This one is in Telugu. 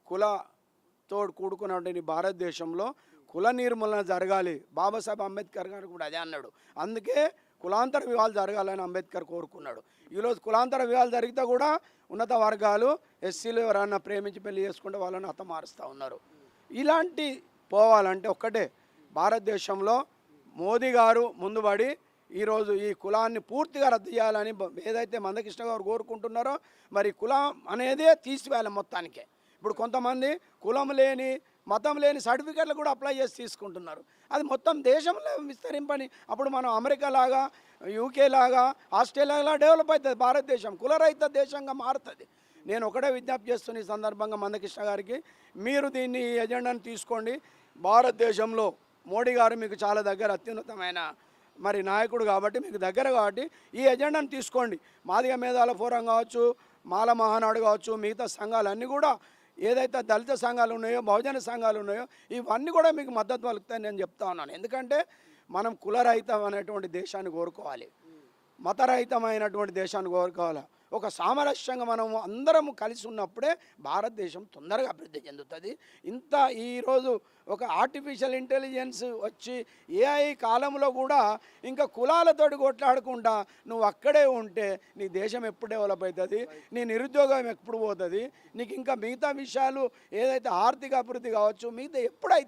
కులతో కూడుకున్నటువంటి భారతదేశంలో కుల నిర్మూలన జరగాలి. బాబాసాహెబ్ అంబేద్కర్ గారు కూడా అదే అన్నాడు. అందుకే కులాంతర వివాహాలు జరగాలని అంబేద్కర్ కోరుకున్నాడు. ఈరోజు కులాంతర వివాహాలు జరిగితే కూడా ఉన్నత వర్గాలు ఎస్సీలు ఎవరన్నా ప్రేమించి పెళ్లి చేసుకుంటే వాళ్ళని హతమారుస్తూ ఉన్నారు. ఇలాంటి పోవాలంటే ఒక్కటే, భారతదేశంలో మోదీ గారు ముందుబడి ఈరోజు ఈ కులాన్ని పూర్తిగా రద్దు చేయాలని ఏదైతే మందకృష్ణ గారు కోరుకుంటున్నారో, మరి కులం అనేదే తీసివేయాలి మొత్తానికే. ఇప్పుడు కొంతమంది కులం లేని మతం లేని సర్టిఫికెట్లు కూడా అప్లై చేసి తీసుకుంటున్నారు. అది మొత్తం దేశంలో విస్తరింపని. అప్పుడు మనం అమెరికా లాగా, యూకే లాగా, ఆస్ట్రేలియాలా డెవలప్ అవుతుంది భారతదేశం, కులరహిత దేశంగా మారుతుంది. నేను ఒకటే విజ్ఞప్తి చేస్తున్న ఈ సందర్భంగా మందకృష్ణ గారికి, మీరు దీన్ని ఎజెండాను తీసుకోండి. భారతదేశంలో మోడీ గారు మీకు చాలా దగ్గర అత్యున్నతమైన మరి నాయకుడు కాబట్టి, మీకు దగ్గర కాబట్టి ఈ ఎజెండాను తీసుకోండి. మాదిగ మేధాల ఫోరం కావచ్చు, మాల మహానాడు కావచ్చు, మిగతా సంఘాలన్నీ కూడా ఏదైతే దళిత సంఘాలు ఉన్నాయో, బహుజన సంఘాలు ఉన్నాయో, ఇవన్నీ కూడా మీకు మద్దతు పలుకుతాయని నేను చెప్తా ఉన్నాను. ఎందుకంటే మనం కులరహితం అనేటువంటి దేశాన్ని కోరుకోవాలి, మతరహితమైనటువంటి దేశాన్ని కోరుకోవాలి. ఒక సామరస్యంగా మనం అందరం కలిసి ఉన్నప్పుడే భారతదేశం తొందరగా అభివృద్ధి చెందుతుంది. ఇంత ఈరోజు ఒక ఆర్టిఫిషియల్ ఇంటెలిజెన్స్ వచ్చి ఏఐ కాలంలో కూడా ఇంకా కులాలతోటి కొట్లాడకుండా నువ్వు అక్కడే ఉంటే నీ దేశం ఎప్పుడు డెవలప్ అవుతుంది, నీ నిరుద్యోగం ఎప్పుడు పోతుంది, నీకు ఇంకా మిగతా విషయాలు ఏదైతే ఆర్థిక అభివృద్ధి కావచ్చు మిగతా ఎప్పుడైతే